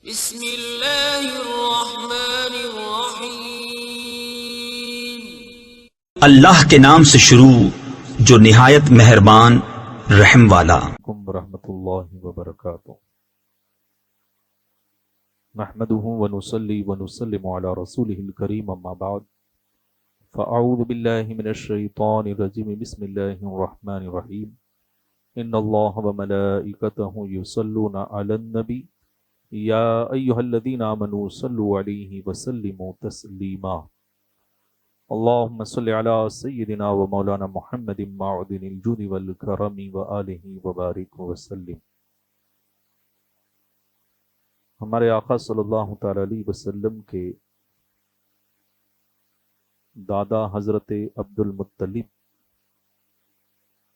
بسم اللہ الرحمن الرحیم۔ اللہ کے نام سے شروع جو نہایت مہربان رحم والا۔ علیکم ورحمۃ اللہ وبرکاتہ۔ نحمده ونصلي ونسلم على رسوله الكريم اما بعد فاعوذ بالله من الشيطان الرجيم بسم الله الرحمن الرحيم ان الله وملائكته يصلون على النبي يا ايها الذين امنوا صلوا عليه وسلموا تسليما اللهم صل على سيدنا ومولانا محمد معدن الجود والكرم وآله وبارك وسلم۔ ہمارے آقا صلی اللہ تعالی علیہ وسلم کے دادا حضرت عبد المطلب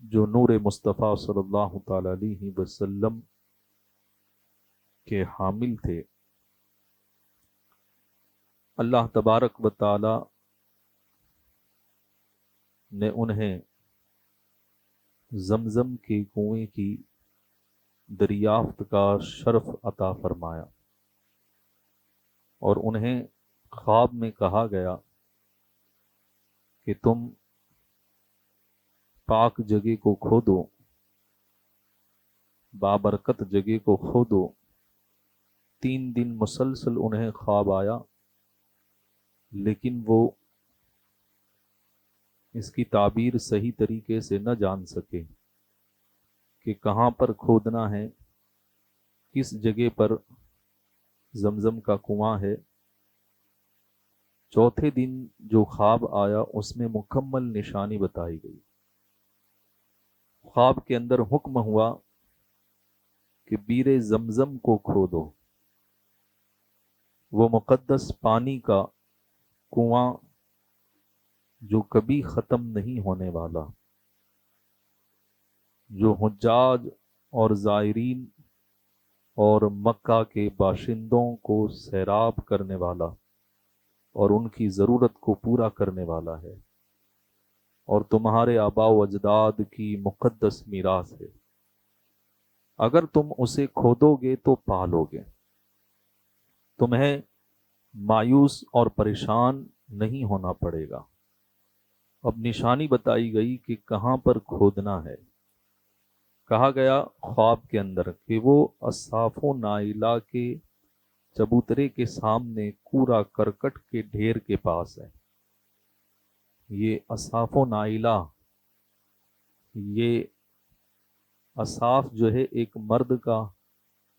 جو نور مصطفیٰ صلی اللہ تعالی علیہ وسلم کے حامل تھے، اللہ تبارک و تعالی نے انہیں زمزم کے کنویں کی دریافت کا شرف عطا فرمایا، اور انہیں خواب میں کہا گیا کہ تم پاک جگہ کو کھودو، بابرکت جگہ کو کھودو۔ 3 دن مسلسل انہیں خواب آیا، لیکن وہ اس کی تعبیر صحیح طریقے سے نہ جان سکے کہ کہاں پر کھودنا ہے، کس جگہ پر زمزم کا کنواں ہے۔ چوتھے دن جو خواب آیا اس میں مکمل نشانی بتائی گئی۔ خواب کے اندر حکم ہوا کہ بیر زمزم کو کھودو، وہ مقدس پانی کا کنواں جو کبھی ختم نہیں ہونے والا، جو حجاج اور زائرین اور مکہ کے باشندوں کو سیراب کرنے والا اور ان کی ضرورت کو پورا کرنے والا ہے، اور تمہارے آباء و اجداد کی مقدس میراث ہے۔ اگر تم اسے کھودو گے تو پالو گے، تمہیں مایوس اور پریشان نہیں ہونا پڑے گا۔ اب نشانی بتائی گئی کہ کہاں پر کھودنا ہے۔ کہا گیا خواب کے اندر کہ وہ اصحاف و نائلہ کے چبوترے کے سامنے کوڑا کرکٹ کے ڈھیر کے پاس ہے۔ یہ اصحاف و نائلہ، یہ اصحاف جو ہے ایک مرد کا،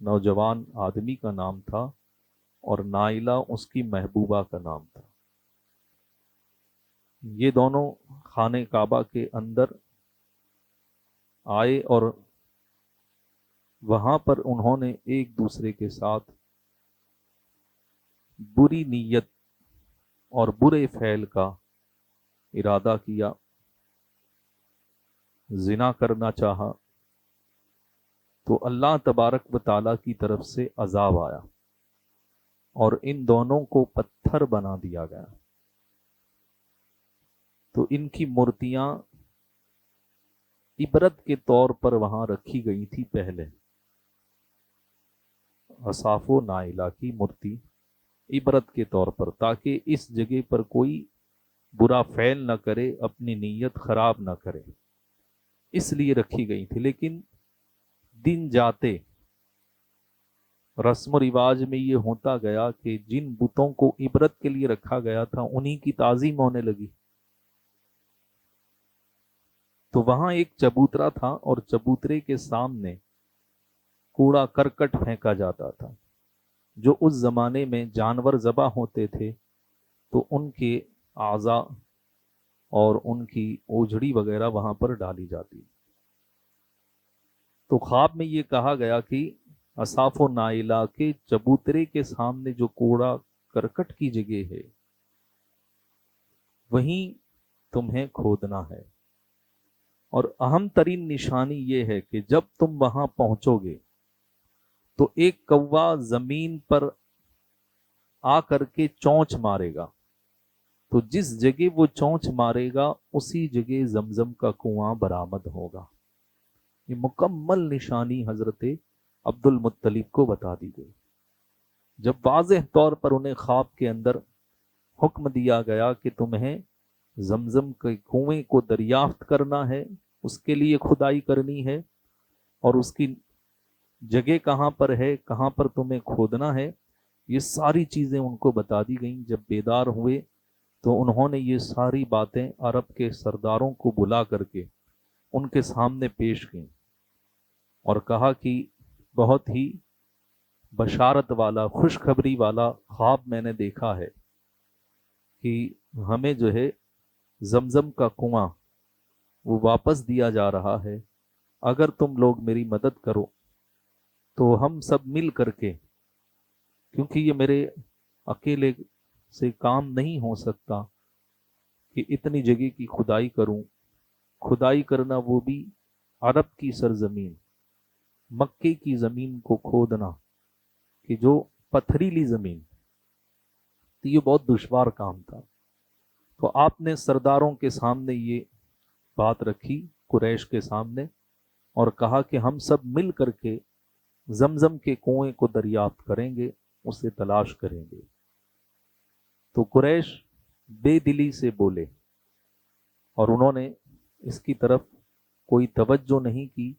نوجوان آدمی کا نام تھا، اور نائلہ اس کی محبوبہ کا نام تھا۔ یہ دونوں خانہ کعبہ کے اندر آئے اور وہاں پر انہوں نے ایک دوسرے کے ساتھ بری نیت اور برے فعل کا ارادہ کیا، زنا کرنا چاہا، تو اللہ تبارک و تعالیٰ کی طرف سے عذاب آیا اور ان دونوں کو پتھر بنا دیا گیا۔ تو ان کی مورتیاں عبرت کے طور پر وہاں رکھی گئی تھی پہلے۔ اصحاف و نائلہ کی مورتی عبرت کے طور پر، تاکہ اس جگہ پر کوئی برا فعل نہ کرے، اپنی نیت خراب نہ کرے، اس لیے رکھی گئی تھی۔ لیکن دن جاتے رسم و رواج میں یہ ہوتا گیا کہ جن بتوں کو عبرت کے لیے رکھا گیا تھا انہی کی تعظیم ہونے لگی۔ تو وہاں ایک چبوترا تھا اور چبوترے کے سامنے کوڑا کرکٹ پھینکا جاتا تھا۔ جو اس زمانے میں جانور ذبح ہوتے تھے تو ان کے اعضاء اور ان کی اوجھڑی وغیرہ وہاں پر ڈالی جاتی۔ تو خواب میں یہ کہا گیا کہ اصحاف و نائلہ کے چبوترے کے سامنے جو کوڑا کرکٹ کی جگہ ہے وہیں تمہیں کھودنا ہے، اور اہم ترین نشانی یہ ہے کہ جب تم وہاں پہنچو گے تو ایک کوا زمین پر آ کر کے چونچ مارے گا، تو جس جگہ وہ چونچ مارے گا اسی جگہ زمزم کا کنواں برآمد ہوگا۔ یہ مکمل نشانی حضرت عبد المطلب کو بتا دی گئی۔ جب واضح طور پر انہیں خواب کے اندر حکم دیا گیا کہ تمہیں زمزم کے کنویں کو دریافت کرنا ہے، اس کے لیے کھدائی کرنی ہے، اور اس کی جگہ کہاں پر ہے، کہاں پر تمہیں کھودنا ہے، یہ ساری چیزیں ان کو بتا دی گئیں۔ جب بیدار ہوئے تو انہوں نے یہ ساری باتیں عرب کے سرداروں کو بلا کر کے ان کے سامنے پیش کیں اور کہا کہ بہت ہی بشارت والا، خوشخبری والا خواب میں نے دیکھا ہے کہ ہمیں جو ہے زمزم کا کنواں وہ واپس دیا جا رہا ہے۔ اگر تم لوگ میری مدد کرو تو ہم سب مل کر کے، کیونکہ یہ میرے اکیلے سے کام نہیں ہو سکتا کہ اتنی جگہ کی کھدائی کروں، کھدائی کرنا وہ بھی عرب کی سرزمین، مکے کی زمین کو کھودنا کہ جو پتھریلی زمین، تو یہ بہت دشوار کام تھا۔ تو آپ نے سرداروں کے سامنے یہ بات رکھی، قریش کے سامنے، اور کہا کہ ہم سب مل کر کے زمزم کے کنویں کو دریافت کریں گے، اسے تلاش کریں گے۔ تو قریش بے دلی سے بولے اور انہوں نے اس کی طرف کوئی توجہ نہیں کی،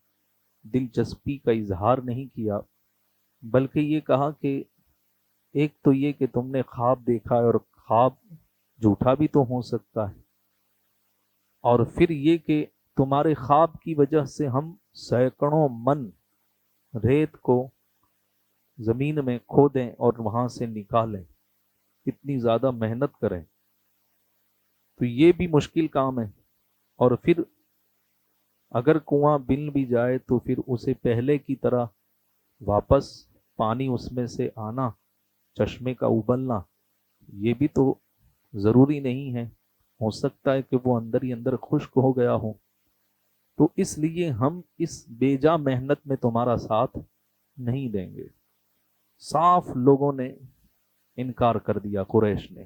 دلچسپی کا اظہار نہیں کیا، بلکہ یہ کہا کہ ایک تو یہ کہ تم نے خواب دیکھا ہے، اور خواب جھوٹا بھی تو ہو سکتا ہے، اور پھر یہ کہ تمہارے خواب کی وجہ سے ہم سینکڑوں من ریت کو زمین میں کھودیں اور وہاں سے نکالیں، اتنی زیادہ محنت کریں، تو یہ بھی مشکل کام ہے، اور پھر اگر کنواں بن بھی جائے تو پھر اسے پہلے کی طرح واپس پانی اس میں سے آنا، چشمے کا ابلنا، یہ بھی تو ضروری نہیں ہے، ہو سکتا ہے کہ وہ اندر ہی اندر خشک ہو گیا ہو، تو اس لیے ہم اس بیجا محنت میں تمہارا ساتھ نہیں دیں گے۔ صاف لوگوں نے انکار کر دیا، قریش نے،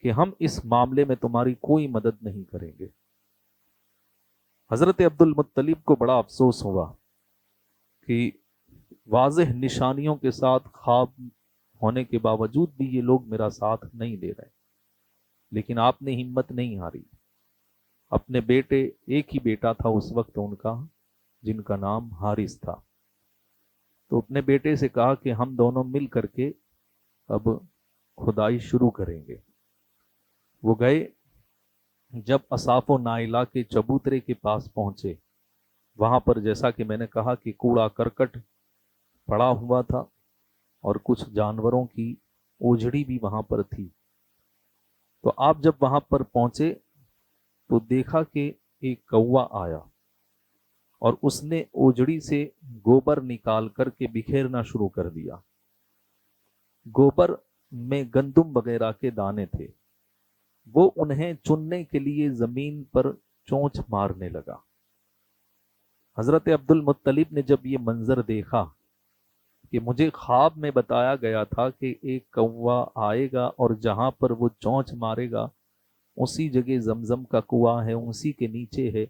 کہ ہم اس معاملے میں تمہاری کوئی مدد نہیں کریں گے۔ حضرت عبد المطلب کو بڑا افسوس ہوا کہ واضح نشانیوں کے ساتھ خواب ہونے کے باوجود بھی یہ لوگ میرا ساتھ نہیں دے رہے، لیکن آپ نے ہمت نہیں ہاری۔ اپنے بیٹے، ایک ہی بیٹا تھا اس وقت ان کا، جن کا نام حارث تھا، تو اپنے بیٹے سے کہا کہ ہم دونوں مل کر کے اب کھدائی شروع کریں گے۔ وہ گئے، جب اصاف و نائلہ کے چبوترے کے پاس پہنچے، وہاں پر جیسا کہ میں نے کہا کہ کوڑا کرکٹ پڑا ہوا تھا اور کچھ جانوروں کی اوجھڑی بھی وہاں پر تھی۔ تو آپ جب وہاں پر پہنچے تو دیکھا کہ ایک کوا آیا اور اس نے اوجڑی سے گوبر نکال کر کے بکھیرنا شروع کر دیا۔ گوبر میں گندم وغیرہ کے دانے تھے، وہ انہیں چننے کے لیے زمین پر چونچ مارنے لگا۔ حضرت عبد المطلب نے جب یہ منظر دیکھا کہ مجھے خواب میں بتایا گیا تھا کہ ایک کوا آئے گا اور جہاں پر وہ چونچ مارے گا اسی جگہ زمزم کا کنواں ہے، اسی کے نیچے ہے،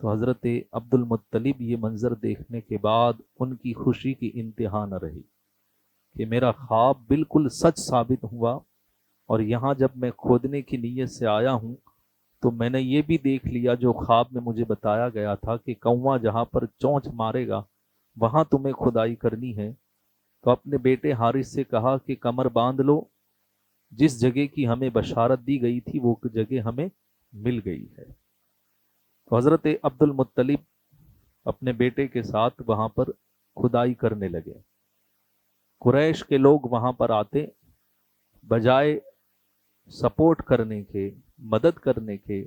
تو حضرت عبد المطلب یہ منظر دیکھنے کے بعد ان کی خوشی کی انتہا نہ رہی کہ میرا خواب بالکل سچ ثابت ہوا، اور یہاں جب میں کھودنے کی نیت سے آیا ہوں تو میں نے یہ بھی دیکھ لیا جو خواب میں مجھے بتایا گیا تھا کہ کنواں جہاں پر چونچ مارے گا وہاں تمہیں کھدائی کرنی ہے۔ تو اپنے بیٹے حارث سے کہا کہ کمر باندھ لو، جس جگہ کی ہمیں بشارت دی گئی تھی وہ جگہ ہمیں مل گئی ہے۔ تو حضرت عبد المطلب اپنے بیٹے کے ساتھ وہاں پر کھدائی کرنے لگے۔ قریش کے لوگ وہاں پر آتے، بجائے سپورٹ کرنے کے، مدد کرنے کے،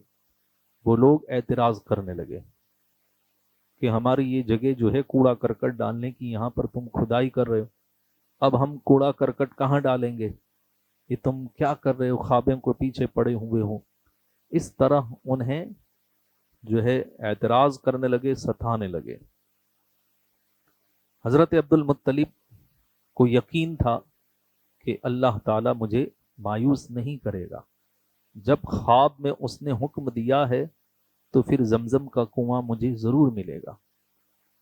وہ لوگ اعتراض کرنے لگے کہ ہماری یہ جگہ جو ہے کوڑا کرکٹ ڈالنے کی، یہاں پر تم کھدائی کر رہے ہو، اب ہم کوڑا کرکٹ کہاں ڈالیں گے، یہ تم کیا کر رہے ہو، خوابوں کو پیچھے پڑے ہوئے ہو۔ اس طرح انہیں جو ہے اعتراض کرنے لگے، ستانے لگے۔ حضرت عبد المطلب کو یقین تھا کہ اللہ تعالیٰ مجھے مایوس نہیں کرے گا، جب خواب میں اس نے حکم دیا ہے تو پھر زمزم کا کنواں مجھے ضرور ملے گا۔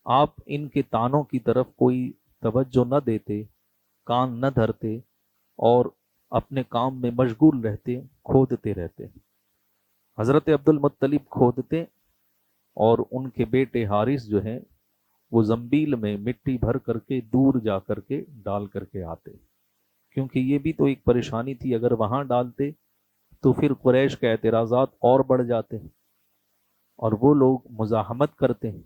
آپ ان کے تانوں کی طرف کوئی توجہ نہ دیتے کان نہ دھرتے اور اپنے کام میں مشغول رہتے، کھودتے رہتے۔ حضرت عبد المطلب کھودتے اور ان کے بیٹے حارث جو ہیں وہ زنبیل میں مٹی بھر کر کے دور جا کر کے ڈال کر کے آتے، کیونکہ یہ بھی تو ایک پریشانی تھی، اگر وہاں ڈالتے تو پھر قریش کے اعتراضات اور بڑھ جاتے اور وہ لوگ مزاحمت کرتے ہیں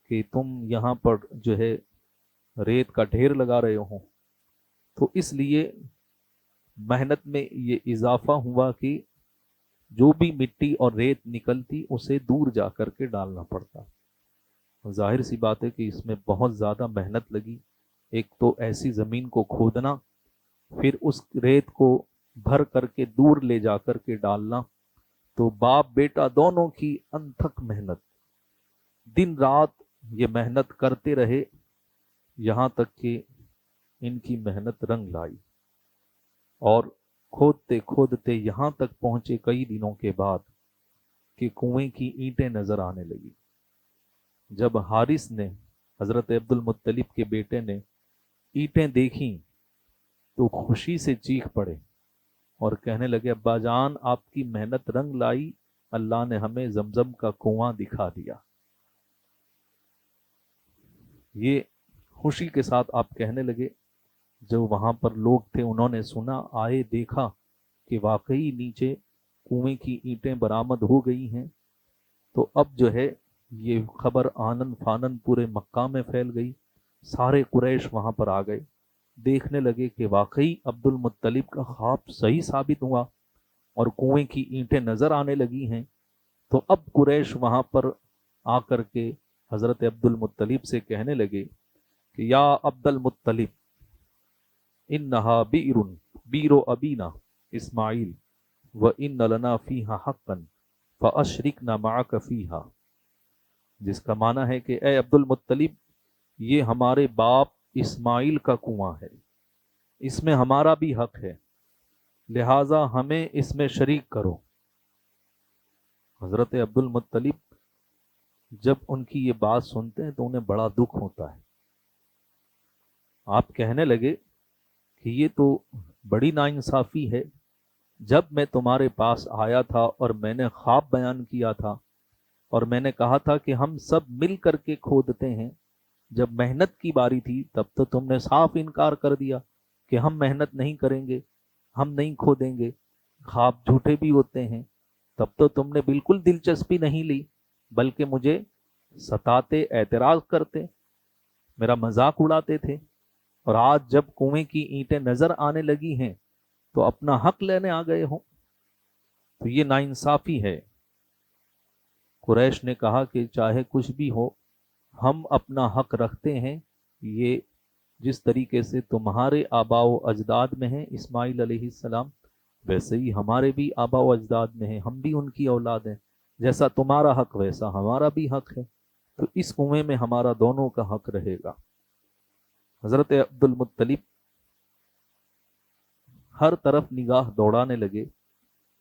کہ تم یہاں پر جو ہے ریت کا ڈھیر لگا رہے ہو۔ تو اس لیے محنت میں یہ اضافہ ہوا کہ جو بھی مٹی اور ریت نکلتی اسے دور جا کر کے ڈالنا پڑتا۔ ظاہر سی بات ہے کہ اس میں بہت زیادہ محنت لگی، ایک تو ایسی زمین کو کھودنا، پھر اس ریت کو بھر کر کے دور لے جا کر کے ڈالنا، تو باپ بیٹا دونوں کی انتھک محنت، دن رات یہ محنت کرتے رہے، یہاں تک کہ ان کی محنت رنگ لائی اور کھودتے کھودتے یہاں تک پہنچے کئی دنوں کے بعد کہ کنویں کی اینٹیں نظر آنے لگی۔ جب حارث نے، حضرت عبد المطلب کے بیٹے نے اینٹیں دیکھیں تو خوشی سے چیخ پڑے اور کہنے لگے ابا جان آپ کی محنت رنگ لائی، اللہ نے ہمیں زمزم کا کنواں دکھا دیا۔ یہ خوشی کے ساتھ آپ کہنے لگے۔ جو وہاں پر لوگ تھے انہوں نے سنا، آئے دیکھا کہ واقعی نیچے کنویں کی اینٹیں برآمد ہو گئی ہیں، تو اب جو ہے یہ خبر آنن فانن پورے مکہ میں پھیل گئی، سارے قریش وہاں پر آ گئے، دیکھنے لگے کہ واقعی عبد المطلب کا خواب صحیح ثابت ہوا اور کنویں کی اینٹیں نظر آنے لگی ہیں۔ تو اب قریش وہاں پر آ کر کے حضرت عبد المطلب سے کہنے لگے کہ یا عبد المطلب انہا بئر بیر ابینا اسماعیل وان لنا فیہا حقا فاشرکنا معک فیہا، جس کا معنی ہے کہ اے عبد المطلب یہ ہمارے باپ اسماعیل کا کنواں ہے، اس میں ہمارا بھی حق ہے، لہٰذا ہمیں اس میں شریک کرو۔ حضرت عبد المطلب جب ان کی یہ بات سنتے ہیں تو انہیں بڑا دکھ ہوتا ہے۔ آپ کہنے لگے کہ یہ تو بڑی ناانصافی ہے، جب میں تمہارے پاس آیا تھا اور میں نے خواب بیان کیا تھا اور میں نے کہا تھا کہ ہم سب مل کر کے کھودتے ہیں، جب محنت کی باری تھی تب تو تم نے صاف انکار کر دیا کہ ہم محنت نہیں کریں گے، ہم نہیں کھودیں گے، خواب جھوٹے بھی ہوتے ہیں، تب تو تم نے بالکل دلچسپی نہیں لی بلکہ مجھے ستاتے، اعتراض کرتے، میرا مذاق اڑاتے تھے، اور آج جب کنویں کی اینٹیں نظر آنے لگی ہیں تو اپنا حق لینے آ گئے ہوں، تو یہ ناانصافی ہے۔ قریش نے کہا کہ چاہے کچھ بھی ہو ہم اپنا حق رکھتے ہیں، یہ جس طریقے سے تمہارے آباء و اجداد میں ہیں اسماعیل علیہ السلام، ویسے ہی ہمارے بھی آباء و اجداد میں ہیں، ہم بھی ان کی اولاد ہیں، جیسا تمہارا حق ویسا ہمارا بھی حق ہے، تو اس کنویں میں ہمارا دونوں کا حق رہے گا۔ حضرت عبد المطلب ہر طرف نگاہ دوڑانے لگے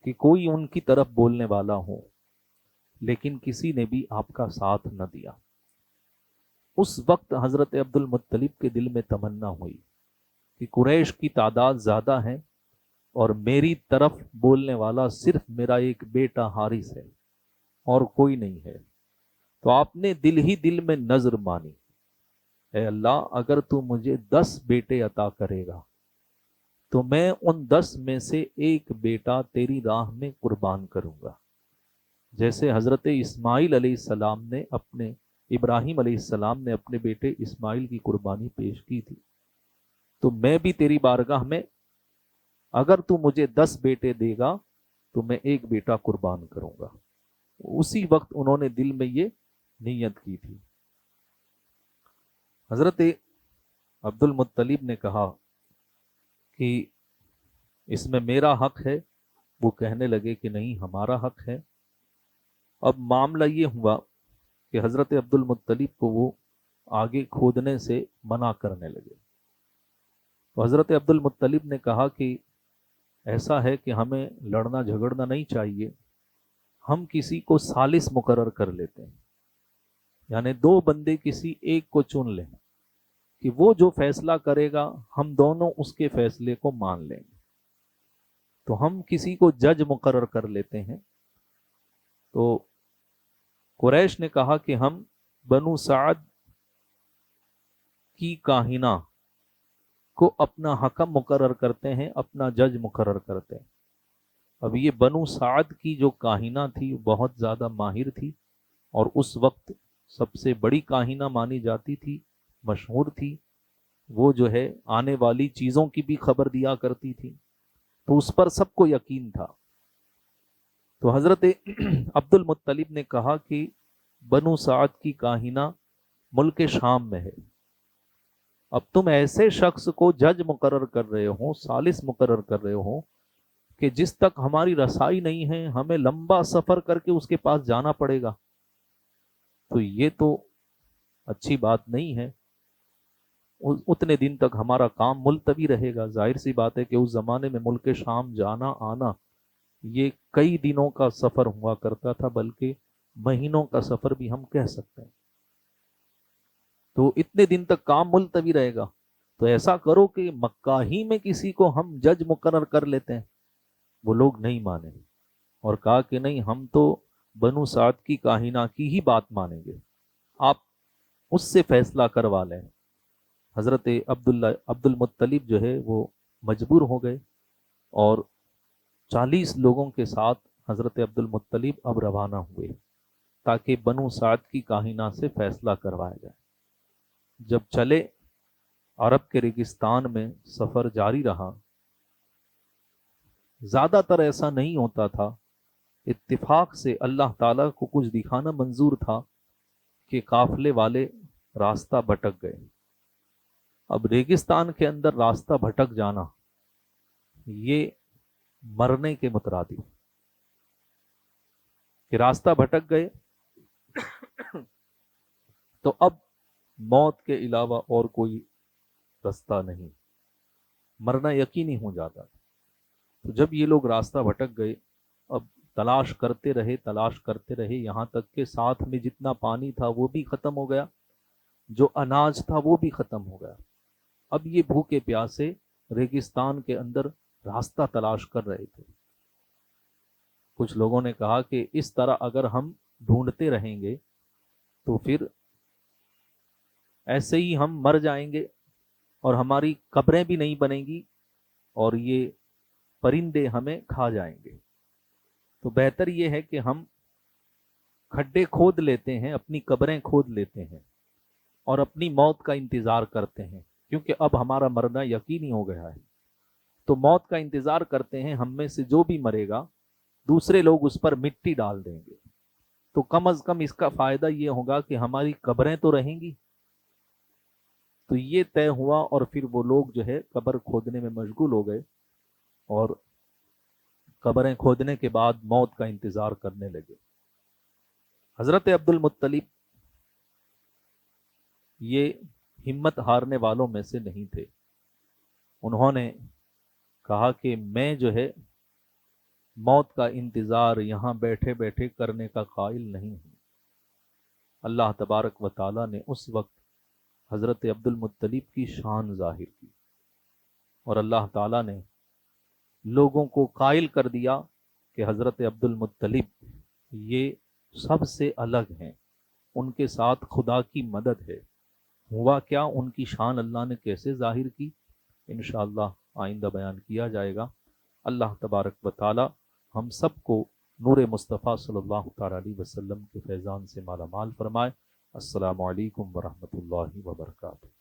کہ کوئی ان کی طرف بولنے والا ہو، لیکن کسی نے بھی آپ کا ساتھ نہ دیا۔ اس وقت حضرت عبد المطلب کے دل میں تمنا ہوئی کہ قریش کی تعداد زیادہ ہے اور میری طرف بولنے والا صرف میرا ایک بیٹا حارث ہے اور کوئی نہیں ہے، تو آپ نے دل ہی دل میں نذر مانی، اے اللہ اگر تو مجھے 10 بیٹے عطا کرے گا تو میں ان 10 میں سے ایک بیٹا تیری راہ میں قربان کروں گا، جیسے حضرت اسماعیل علیہ السلام نے ابراہیم علیہ السلام نے اپنے بیٹے اسماعیل کی قربانی پیش کی تھی، تو میں بھی تیری بارگاہ میں اگر تو مجھے 10 بیٹے دے گا تو میں ایک بیٹا قربان کروں گا۔ اسی وقت انہوں نے دل میں یہ نیت کی تھی۔ حضرت عبد المطلب نے کہا کہ اس میں میرا حق ہے، وہ کہنے لگے کہ نہیں ہمارا حق ہے۔ اب معاملہ یہ ہوا کہ حضرت عبد المطلب کو وہ آگے کھودنے سے منع کرنے لگے، تو حضرت عبد المطلب نے کہا کہ ایسا ہے کہ ہمیں لڑنا جھگڑنا نہیں چاہیے، ہم کسی کو ثالث مقرر کر لیتے ہیں، یعنی 2 بندے کسی ایک کو چن لیں کہ وہ جو فیصلہ کرے گا ہم دونوں اس کے فیصلے کو مان لیں گے. تو ہم کسی کو جج مقرر کر لیتے ہیں. تو قریش نے کہا کہ ہم بنو سعد کی کاہنہ کو اپنا حکم مقرر کرتے ہیں، اپنا جج مقرر کرتے ہیں. اب یہ بنو سعد کی جو کاہنہ تھی بہت زیادہ ماہر تھی، اور اس وقت سب سے بڑی کاہنہ مانی جاتی تھی، مشہور تھی. وہ جو ہے آنے والی چیزوں کی بھی خبر دیا کرتی تھی، تو اس پر سب کو یقین تھا. تو حضرت عبد المطلب نے کہا کہ بنو سعد کی کاہنہ ملک شام میں ہے. اب تم ایسے شخص کو جج مقرر کر رہے ہو، ثالث مقرر کر رہے ہو کہ جس تک ہماری رسائی نہیں ہے، ہمیں لمبا سفر کر کے اس کے پاس جانا پڑے گا. تو یہ تو اچھی بات نہیں ہے. اتنے دن تک ہمارا کام ملتوی رہے گا. ظاہر سی بات ہے کہ اس زمانے میں ملک شام جانا آنا یہ کئی دنوں کا سفر ہوا کرتا تھا، بلکہ مہینوں کا سفر بھی ہم کہہ سکتے ہیں. تو اتنے دن تک کام ملتوی رہے گا، تو ایسا کرو کہ مکہ ہی میں کسی کو ہم جج مقرر کر لیتے ہیں. وہ لوگ نہیں مانے اور کہا کہ نہیں، ہم تو بنو سعد کی کاہنہ کی ہی بات مانیں گے، آپ اس سے فیصلہ کروا لیں. حضرت عبد المطلب جو ہے وہ مجبور ہو گئے، اور 40 لوگوں کے ساتھ حضرت عبد المطلب اب روانہ ہوئے تاکہ بنو سعد کی کاہنہ سے فیصلہ کروایا جائے. جب چلے، عرب کے ریگستان میں سفر جاری رہا. زیادہ تر ایسا نہیں ہوتا تھا، اتفاق سے اللہ تعالیٰ کو کچھ دکھانا منظور تھا کہ قافلے والے راستہ بھٹک گئے. اب ریگستان کے اندر راستہ بھٹک جانا یہ مرنے کے مترادف، کہ راستہ بھٹک گئے تو اب موت کے علاوہ اور کوئی راستہ نہیں، مرنا یقینی ہو جاتا تھا. تو جب یہ لوگ راستہ بھٹک گئے، اب تلاش کرتے رہے یہاں تک کہ ساتھ میں جتنا پانی تھا وہ بھی ختم ہو گیا، جو اناج تھا وہ بھی ختم ہو گیا. اب یہ بھوکے پیاسے ریگستان کے اندر راستہ تلاش کر رہے تھے. کچھ لوگوں نے کہا کہ اس طرح اگر ہم ڈھونڈتے رہیں گے تو پھر ایسے ہی ہم مر جائیں گے اور ہماری قبریں بھی نہیں بنیں گی اور یہ پرندے ہمیں کھا جائیں گے. تو بہتر یہ ہے کہ ہم کھڈے کھود لیتے ہیں، اپنی قبریں کھود لیتے ہیں اور اپنی موت کا انتظار کرتے ہیں، کیونکہ اب ہمارا مرنا یقینی ہو گیا ہے. تو موت کا انتظار کرتے ہیں. ہم میں سے جو بھی مرے گا دوسرے لوگ اس پر مٹی ڈال دیں گے، تو کم از کم اس کا فائدہ یہ ہوگا کہ ہماری قبریں تو رہیں گی. تو یہ طے ہوا، اور پھر وہ لوگ جو ہے قبر کھودنے میں مشغول ہو گئے اور قبریں کھودنے کے بعد موت کا انتظار کرنے لگے. حضرت عبد المطلب یہ ہمت ہارنے والوں میں سے نہیں تھے. انہوں نے کہا کہ میں جو ہے موت کا انتظار یہاں بیٹھے بیٹھے کرنے کا قائل نہیں ہوں. اللہ تبارک و تعالیٰ نے اس وقت حضرت عبد المطلب کی شان ظاہر کی، اور اللہ تعالیٰ نے لوگوں کو قائل کر دیا کہ حضرت عبد المطلب یہ سب سے الگ ہیں، ان کے ساتھ خدا کی مدد ہے. ہوا کیا، ان کی شان اللہ نے کیسے ظاہر کی، انشاءاللہ آئندہ بیان کیا جائے گا. اللہ تبارک و تعالی ہم سب کو نور مصطفیٰ صلی اللہ تعالی علیہ وسلم کے فیضان سے مالا مال فرمائے. السلام علیکم ورحمۃ اللہ وبرکاتہ.